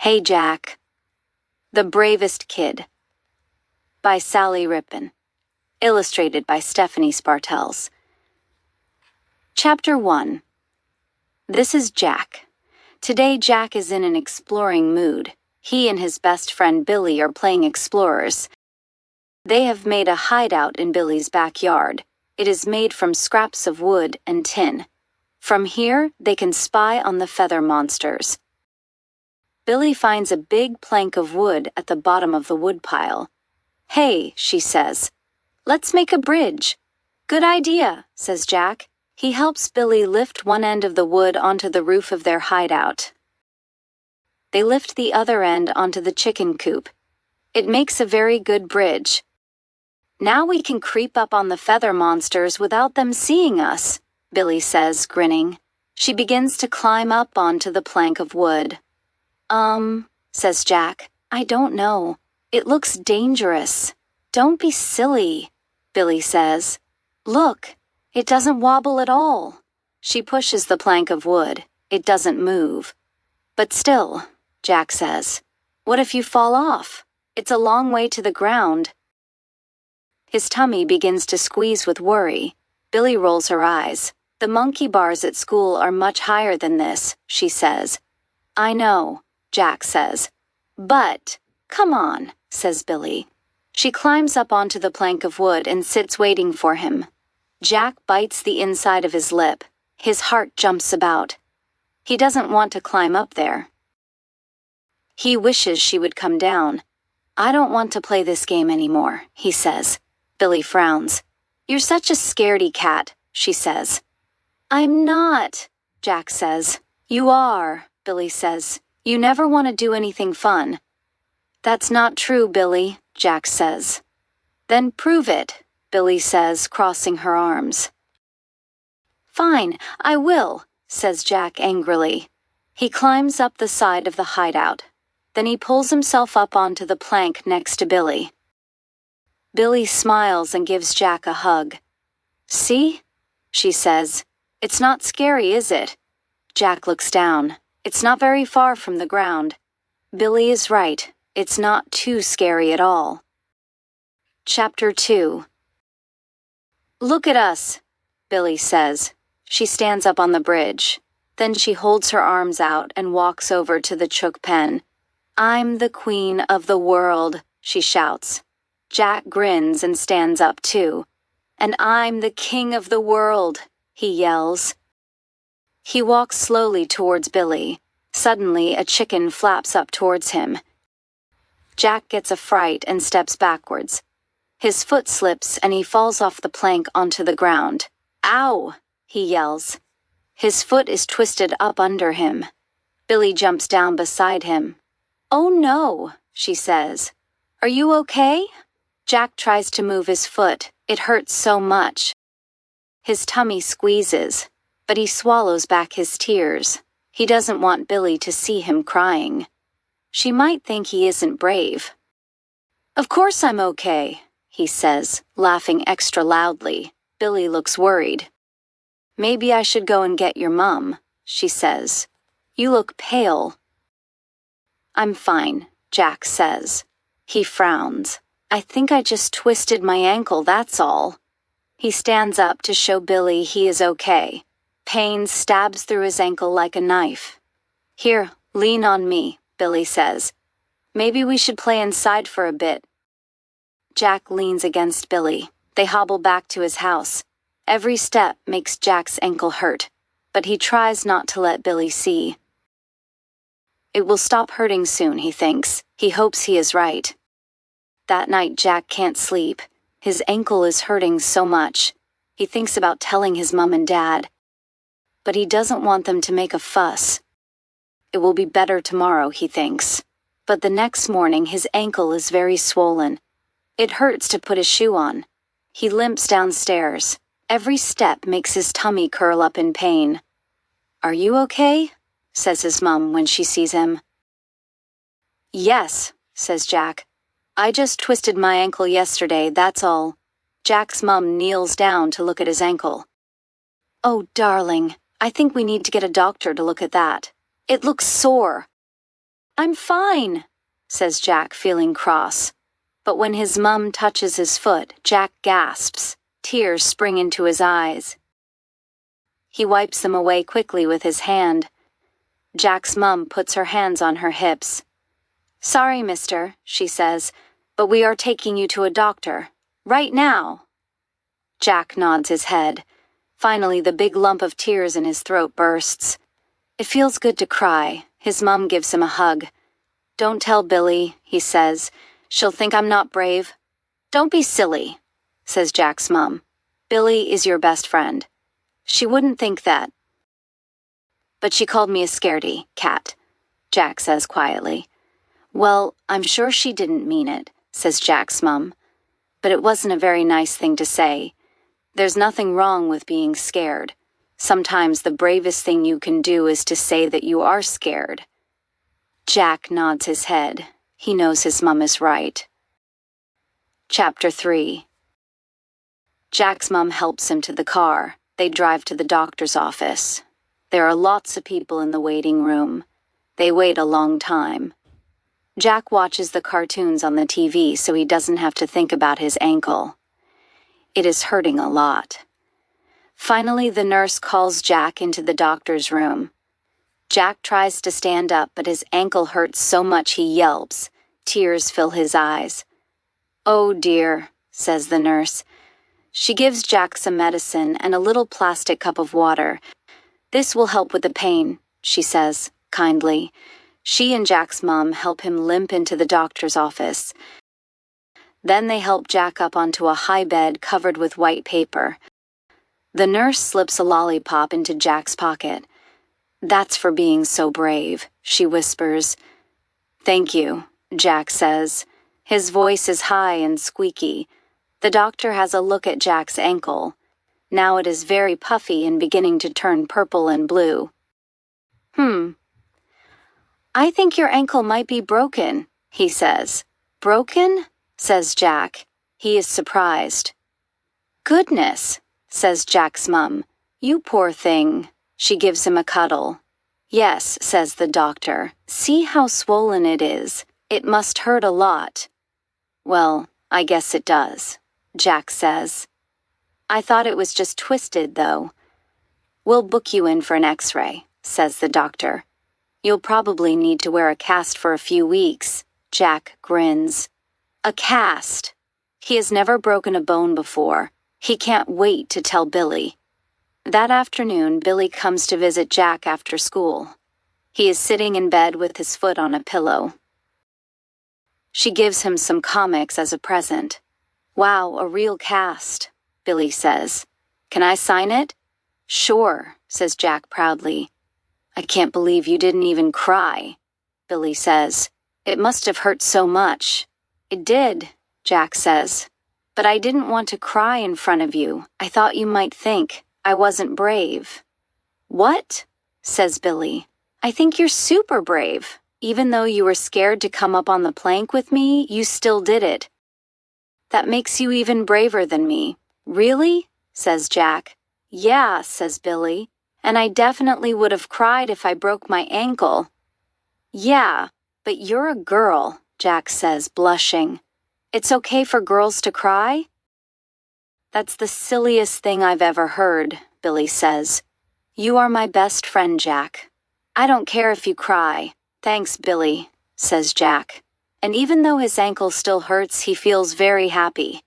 Hey Jack. The Bravest Kid by Sally Rippin. Illustrated by Stephanie Spartels. Chapter 1. This is Jack. Today Jack is in an exploring mood. He and his best friend Billy are playing explorers. They have made a hideout in Billy's backyard. It is made from scraps of wood and tin. From here, they can spy on the feather monsters. Billy finds a big plank of wood at the bottom of the woodpile. Hey, she says. Let's make a bridge. Good idea, says Jack. He helps Billy lift one end of the wood onto the roof of their hideout. They lift the other end onto the chicken coop. It makes a very good bridge. Now we can creep up on the feather monsters without them seeing us, Billy says, grinning. She begins to climb up onto the plank of wood. Says Jack. I don't know. It looks dangerous. Don't be silly, Billy says. Look, it doesn't wobble at all. She pushes the plank of wood. It doesn't move. But still, Jack says, what if you fall off? It's a long way to the ground. His tummy begins to squeeze with worry. Billy rolls her eyes. The monkey bars at school are much higher than this, she says. I know, Jack says. But, come on, says Billy. She climbs up onto the plank of wood and sits waiting for him. Jack bites the inside of his lip. His heart jumps about. He doesn't want to climb up there. He wishes she would come down. I don't want to play this game anymore, he says. Billy frowns. You're such a scaredy cat, she says. I'm not, Jack says. You are, Billy says. You never want to do anything fun. That's not true, Billy, Jack says. Then prove it, Billy says, crossing her arms. Fine, I will, says Jack angrily. He climbs up the side of the hideout. Then he pulls himself up onto the plank next to Billy. Billy smiles and gives Jack a hug. See? She says. It's not scary, is it? Jack looks down. It's not very far from the ground. Billy is right. It's not too scary at all. Chapter 2. Look at us, Billy says. She stands up on the bridge. Then she holds her arms out and walks over to the chook pen. I'm the queen of the world, she shouts. Jack grins and stands up too. And I'm the king of the world, he yells. He walks slowly towards Billy. Suddenly, a chicken flaps up towards him. Jack gets a fright and steps backwards. His foot slips and he falls off the plank onto the ground. Ow! He yells. His foot is twisted up under him. Billy jumps down beside him. Oh no, she says. Are you okay? Jack tries to move his foot. It hurts so much. His tummy squeezes, but he swallows back his tears. He doesn't want Billy to see him crying. She might think he isn't brave. Of course I'm okay, he says, laughing extra loudly. Billy looks worried. Maybe I should go and get your mom, she says. You look pale. I'm fine, Jack says. He frowns. I think I just twisted my ankle, that's all. He stands up to show Billy he is okay. Pain stabs through his ankle like a knife. Here, lean on me, Billy says. Maybe we should play inside for a bit. Jack leans against Billy. They hobble back to his house. Every step makes Jack's ankle hurt, but he tries not to let Billy see. It will stop hurting soon, he thinks. He hopes he is right. That night Jack can't sleep. His ankle is hurting so much. He thinks about telling his mom and dad. But he doesn't want them to make a fuss. It will be better tomorrow, he thinks. But the next morning his ankle is very swollen. It hurts to put a shoe on. He limps downstairs. Every step makes his tummy curl up in pain. Are you okay? Says his mom when she sees him. Yes, says Jack. I just twisted my ankle yesterday, that's all. Jack's mom kneels down to look at his ankle. Oh, darling, I think we need to get a doctor to look at that. It looks sore. I'm fine, says Jack, feeling cross. But when his mum touches his foot, Jack gasps. Tears spring into his eyes. He wipes them away quickly with his hand. Jack's mum puts her hands on her hips. Sorry, mister, she says, but we are taking you to a doctor. Right now. Jack nods his head. Finally, the big lump of tears in his throat bursts. It feels good to cry. His mum gives him a hug. Don't tell Billy, he says. She'll think I'm not brave. Don't be silly, says Jack's mum. Billy is your best friend. She wouldn't think that. But she called me a scaredy cat, Jack says quietly. Well, I'm sure she didn't mean it, says Jack's mum. But it wasn't a very nice thing to say. There's nothing wrong with being scared. Sometimes the bravest thing you can do is to say that you are scared. Jack nods his head. He knows his mum is right. Chapter 3. Jack's mum helps him to the car. They drive to the doctor's office. There are lots of people in the waiting room. They wait a long time. Jack watches the cartoons on the TV so he doesn't have to think about his ankle. It is hurting a lot. Finally, the nurse calls Jack into the doctor's room. Jack tries to stand up, but his ankle hurts so much he yelps. Tears fill his eyes. Oh dear, says the nurse. She gives Jack some medicine and a little plastic cup of water. This will help with the pain, she says, kindly. She and Jack's mum help him limp into the doctor's office. Then they help Jack up onto a high bed covered with white paper. The nurse slips a lollipop into Jack's pocket. That's for being so brave, she whispers. Thank you, Jack says. His voice is high and squeaky. The doctor has a look at Jack's ankle. Now it is very puffy and beginning to turn purple and blue. I think your ankle might be broken, he says. Broken? Says Jack. He is surprised. Goodness, says Jack's mum. You poor thing. She gives him a cuddle. Yes, says the doctor. See how swollen it is. It must hurt a lot. Well, I guess it does, Jack says. I thought it was just twisted, though. We'll book you in for an x-ray, says the doctor. You'll probably need to wear a cast for a few weeks. Jack grins. A cast. He has never broken a bone before. He can't wait to tell Billy. That afternoon, Billy comes to visit Jack after school. He is sitting in bed with his foot on a pillow. She gives him some comics as a present. Wow, a real cast, Billy says. Can I sign it? Sure, says Jack proudly. I can't believe you didn't even cry, Billy says. It must have hurt so much. It did, Jack says. But I didn't want to cry in front of you. I thought you might think I wasn't brave. What? Says Billy. I think you're super brave. Even though you were scared to come up on the plank with me, you still did it. That makes you even braver than me. Really? Says Jack. Yeah, says Billy. And I definitely would have cried if I broke my ankle. Yeah, but you're a girl, Jack says, blushing. It's okay for girls to cry? That's the silliest thing I've ever heard, Billy says. You are my best friend, Jack. I don't care if you cry. Thanks, Billy, says Jack. And even though his ankle still hurts, he feels very happy.